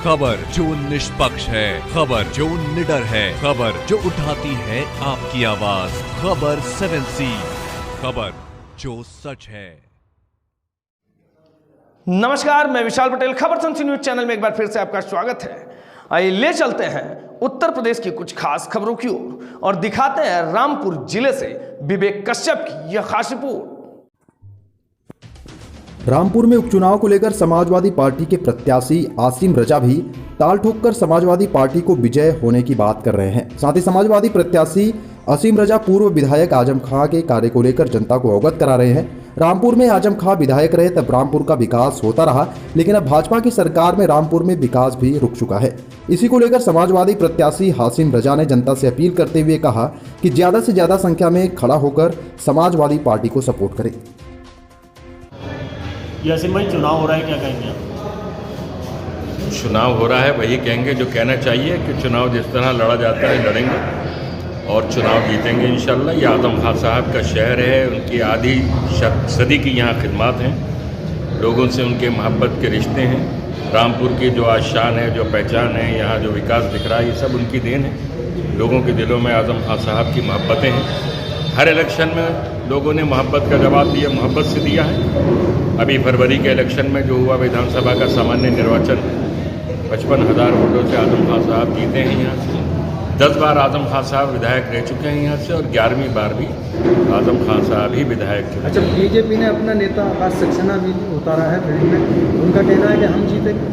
खबर जो निष्पक्ष है, खबर जो निडर है, खबर जो उठाती है आपकी आवाज, खबर 7C, खबर जो सच है। नमस्कार, मैं विशाल पटेल, खबर 7C न्यूज चैनल में एक बार फिर से आपका स्वागत है। आइए ले चलते हैं उत्तर प्रदेश की कुछ खास खबरों की ओर और दिखाते हैं रामपुर जिले से विवेक कश्यप की यह खास रिपोर्ट। रामपुर में उपचुनाव को लेकर समाजवादी पार्टी के प्रत्याशी आसिम रजा भी ताल ठोककर समाजवादी पार्टी को विजय होने की बात कर रहे हैं। साथ ही समाजवादी प्रत्याशी आसिम रजा पूर्व विधायक आजम खां के कार्य को लेकर जनता को अवगत करा रहे हैं। रामपुर में आजम खां विधायक रहे तब रामपुर का विकास होता रहा, लेकिन अब भाजपा की सरकार में रामपुर में विकास भी रुक चुका है। इसी को लेकर समाजवादी प्रत्याशी आसिम रजा ने जनता से अपील करते हुए कहा कि ज्यादा से ज्यादा संख्या में खड़ा होकर समाजवादी पार्टी को सपोर्ट करें। यासिम भाई, चुनाव हो रहा है, क्या कहेंगे आप? चुनाव हो रहा है, वही कहेंगे जो कहना चाहिए कि चुनाव जिस तरह लड़ा जाता है लड़ेंगे और चुनाव जीतेंगे इंशाल्लाह। ये आजम खां साहब का शहर है, उनकी आधी सदी की यहाँ खिदमत हैं, लोगों से उनके मोहब्बत के रिश्ते हैं। रामपुर की जो आज शान है, जो पहचान है, यहाँ जो विकास दिख रहा है, ये सब उनकी देन है। लोगों के दिलों में आजम खां साहब की मोहब्बतें हैं। हर इलेक्शन में लोगों ने मोहब्बत का जवाब दिया, मोहब्बत से दिया है। अभी फरवरी के इलेक्शन में जो हुआ विधानसभा का सामान्य निर्वाचन, 55,000 वोटों से आजम खां साहब जीते हैं यहाँ से। 10 बार आजम खां साहब विधायक रह चुके हैं यहाँ से और 11वीं बार भी आजम खां साहब ही विधायक चुने। अच्छा, बीजेपी ने अपना नेता आकाश सक्सेना भी उतारा है फील्ड में, उनका कहना है कि हम जीतेंगे।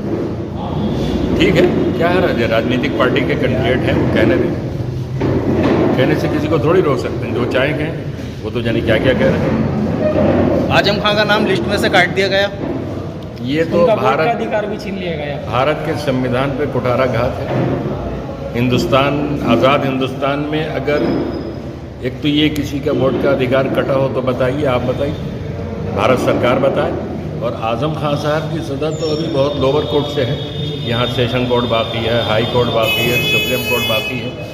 ठीक है, क्या है, राजनीतिक पार्टी के कैंडिडेट हैं, कहने से किसी को थोड़ी रोक सकते हैं। जो चाहे कहें, वो तो जानी क्या क्या कह रहे हैं। आजम खां का नाम लिस्ट में से काट दिया गया, ये तो भारत का अधिकार भी छीन लिया गया। भारत के संविधान पे कुठाराघात है। हिंदुस्तान, आज़ाद हिंदुस्तान में अगर एक तो ये किसी का वोट का अधिकार कटा हो तो बताइए, आप बताइए, भारत सरकार बताए। और आजम खां साहब की सजा तो अभी बहुत लोअर कोर्ट से है, यहाँ सेशन कोर्ट बाकी है, हाई कोर्ट बाकी है, सुप्रीम कोर्ट बाकी है।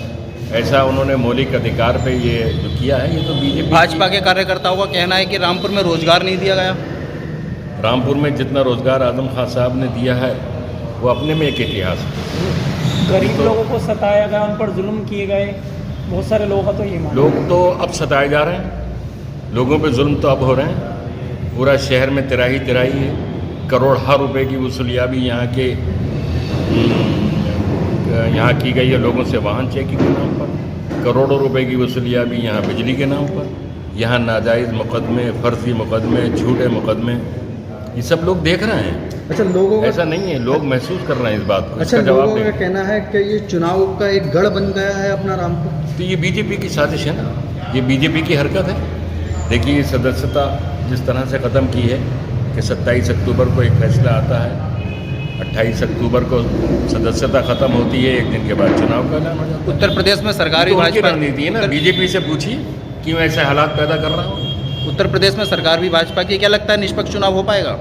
ऐसा उन्होंने मौलिक अधिकार पे ये जो किया है, ये तो बीजेपी भाजपा के कार्यकर्ताओं का कहना है कि रामपुर में रोजगार नहीं दिया गया। रामपुर में जितना रोजगार आजम खां साहब ने दिया है वो अपने में एक इतिहास है। गरीब लोगों को सताया गया, उन पर जुल्म किए गए, बहुत सारे लोगों का तो ये मानना। लोग तो अब सताए जा रहे हैं, लोगों पे जुल्म तो अब हो रहे हैं। पूरा शहर में तिराही है, करोड़ों रुपए की वसूलियाबी यहाँ की गई है लोगों से वाहन चेकिंग के नाम पर। करोड़ों रुपए की वसूलियाबी यहाँ बिजली के नाम पर, यहाँ नाजायज़ मुकदमे, फर्जी मुकदमे, झूठे मुकदमे, ये सब लोग देख रहे हैं। अच्छा, लोगों ऐसा नहीं है, लोग महसूस कर रहे हैं इस बात को। अच्छा, लोगों का कहना है कि ये चुनाव का एक गढ़ बन गया है अपना रामपुर। तो ये बीजेपी की साजिश है ना, ये बीजेपी की हरकत है। देखिए, सदस्यता जिस तरह से ख़त्म की है कि 27 अक्टूबर को एक फैसला आता है, 28 अक्टूबर को सदस्यता खत्म होती है, एक दिन के बाद चुनाव का ऐलान हो जाता है। उत्तर प्रदेश में सरकारी तो भाजपा रणनीति है ना, बीजेपी से पूछिए क्यों ऐसे हालात पैदा कर रहा हूँ। उत्तर प्रदेश में सरकार भी भाजपा की, क्या लगता है निष्पक्ष चुनाव हो पाएगा?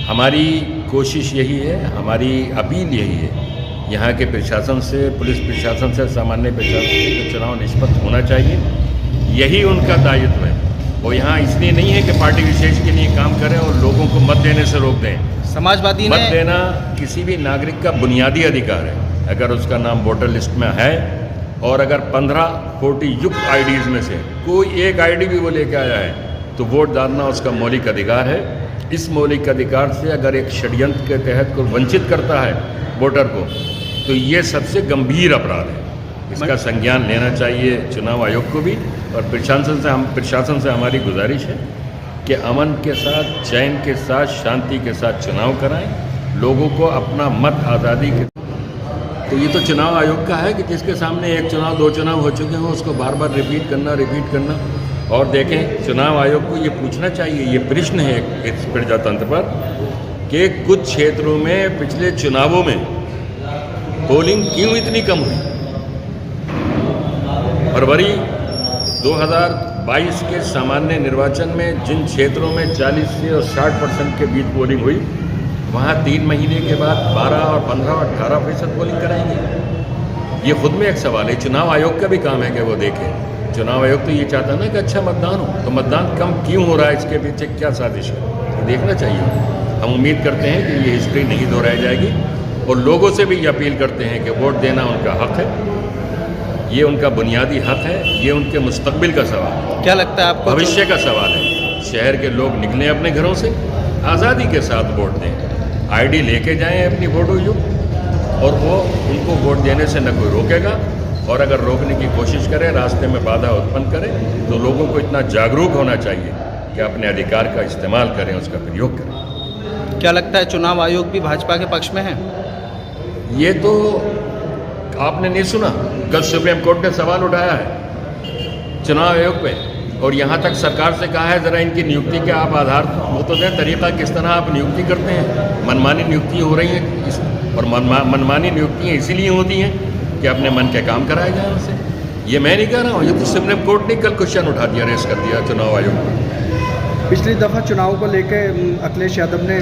हमारी कोशिश यही है, हमारी अपील यही है यहाँ के प्रशासन से, पुलिस प्रशासन से, सामान्य प्रशासन से, चुनाव निष्पक्ष होना चाहिए। यही उनका दायित्व है। वो यहाँ इसलिए नहीं है कि पार्टी विशेष के लिए काम करें और लोगों को मत देने से रोक दें। समाजवादी मत देना किसी भी नागरिक का बुनियादी अधिकार है। अगर उसका नाम वोटर लिस्ट में है और अगर 15-40 युक्त आईडीज में से कोई एक आईडी भी वो लेके आया है तो वोट डालना उसका मौलिक अधिकार है। इस मौलिक अधिकार से अगर एक षड्यंत्र के तहत को वंचित करता है वोटर को, तो ये सबसे गंभीर अपराध है। इसका संज्ञान लेना चाहिए चुनाव आयोग को भी। और प्रशासन से हमारी गुजारिश है कि अमन के साथ, चैन के साथ, शांति के साथ चुनाव कराएं, लोगों को अपना मत आज़ादी के। तो ये तो चुनाव आयोग का है कि जिसके सामने एक चुनाव, 2 चुनाव हो चुके हैं, उसको बार बार रिपीट करना। और देखें, चुनाव आयोग को ये पूछना चाहिए, ये प्रश्न है इस प्रजातंत्र पर कि कुछ क्षेत्रों में पिछले चुनावों में पोलिंग क्यों इतनी कम हुई। फरवरी 2022 के सामान्य निर्वाचन में जिन क्षेत्रों में 40 से और 60% के बीच पोलिंग हुई, वहाँ 3 महीने के बाद 12 और 15 और 18% पोलिंग कराएंगे। ये खुद में एक सवाल है। चुनाव आयोग का भी काम है कि वो देखे। चुनाव आयोग तो ये चाहता है ना कि अच्छा मतदान हो, तो मतदान कम क्यों हो रहा है, इसके पीछे क्या साजिश है, तो देखना चाहिए। हम उम्मीद करते हैं कि ये हिस्ट्री नहीं दोहराई जाएगी और लोगों से भी ये अपील करते हैं कि वोट देना उनका हक है, ये उनका बुनियादी हक है, ये उनके मुस्तकबिल का सवाल है, क्या लगता है आपको? भविष्य का सवाल है। शहर के लोग निकलें अपने घरों से, आज़ादी के साथ वोट दें, आईडी लेके जाएं अपनी वोटो युक्त, और वो उनको वोट देने से न कोई रोकेगा, और अगर रोकने की कोशिश करें, रास्ते में बाधा उत्पन्न करें, तो लोगों को इतना जागरूक होना चाहिए कि अपने अधिकार का इस्तेमाल करें, उसका प्रयोग करें। क्या लगता है चुनाव आयोग भी भाजपा के पक्ष में है? ये तो आपने नहीं सुना, कल सुप्रीम कोर्ट ने सवाल उठाया है चुनाव आयोग पे, और यहाँ तक सरकार से कहा है ज़रा इनकी नियुक्ति के आप आधार वो तो दें, तरीका किस तरह आप नियुक्ति करते हैं। मनमानी नियुक्ति हो रही है, और मनमानी नियुक्तियाँ इसीलिए होती हैं कि अपने मन के काम कराए जाए उनसे। ये मैं नहीं कह रहा हूँ, ये तो सुप्रीम कोर्ट ने कल क्वेश्चन उठा दिया, रेस कर दिया चुनाव आयोग को। पिछली दफ़ा चुनाव को लेकर अखिलेश यादव ने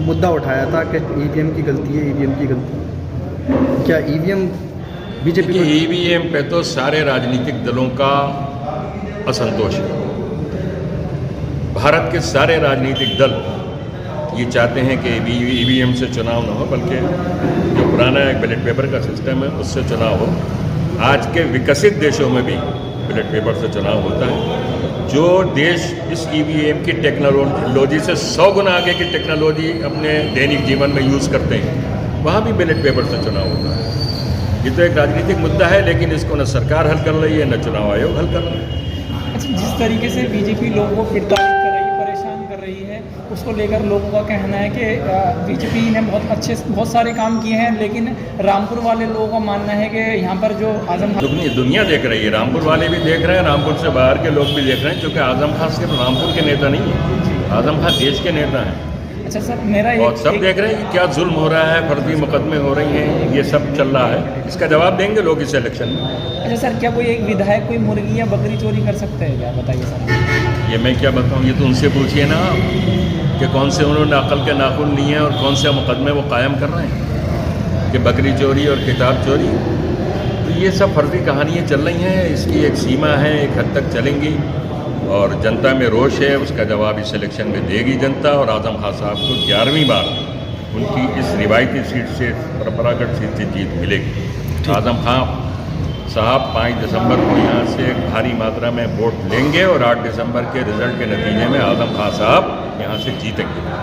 मुद्दा उठाया था कि ईवीएम की गलती है, ईवीएम की गलती है। क्या ईवीएम बीजेपी के ईवीएम पे तो सारे राजनीतिक दलों का असंतोष है। भारत के सारे राजनीतिक दल ये चाहते हैं कि ईवीएम से चुनाव न हो, बल्कि जो पुराना एक बैलेट पेपर का सिस्टम है उससे चुनाव हो। आज के विकसित देशों में भी बैलेट पेपर से चुनाव होता है। जो देश इस ईवीएम की टेक्नोलॉजी से 100 गुना आगे की टेक्नोलॉजी अपने दैनिक जीवन में यूज़ करते हैं, वहाँ भी बैलेट पेपर से चुनाव होता है। ये तो एक राजनीतिक मुद्दा है, लेकिन इसको न सरकार हल कर रही है, न चुनाव आयोग हल कर रहा है। अच्छा, जिस तरीके से बीजेपी लोगों को प्रताड़ित कर रही है, परेशान कर रही है, उसको लेकर लोगों का कहना है कि बीजेपी ने बहुत सारे काम किए हैं, लेकिन रामपुर वाले लोगों का मानना है कि यहाँ पर जो आजम खान दुनिया देख रही है, रामपुर वाले भी देख रहे हैं, रामपुर से बाहर के लोग भी देख रहे हैं, क्योंकि आजम खान सिर्फ रामपुर के नेता नहीं है, आजम खान देश के नेता हैं। अच्छा सर, मेरा और सब देख रहे हैं कि क्या जुल्म हो रहा है, फर्जी मुकदमे हो रही हैं, ये सब चल रहा है। इसका जवाब देंगे लोग इस इलेक्शन में। अच्छा सर, क्या कोई एक विधायक कोई मुर्गी या बकरी चोरी कर सकते हैं क्या, बताइए सर? ये मैं क्या बताऊँ, ये तो उनसे पूछिए ना कि कौन से उन्होंने अकल के नाखून लिए हैं और कौन से मुकदमे वो कायम कर रहे हैं कि बकरी चोरी और किताब चोरी। तो ये सब फर्जी कहानियाँ चल रही हैं, इसकी एक सीमा है, एक हद तक चलेंगी, और जनता में रोष है, उसका जवाब इस इलेक्शन में देगी जनता। और आजम खान साहब को 11वीं बार उनकी इस रिवायती सीट से, परंपरागत सीट से जीत मिलेगी। आजम खान साहब 5 दिसंबर को यहाँ से एक भारी मात्रा में वोट लेंगे, और 8 दिसंबर के रिजल्ट के नतीजे में आजम खान साहब यहाँ से जीतेंगे।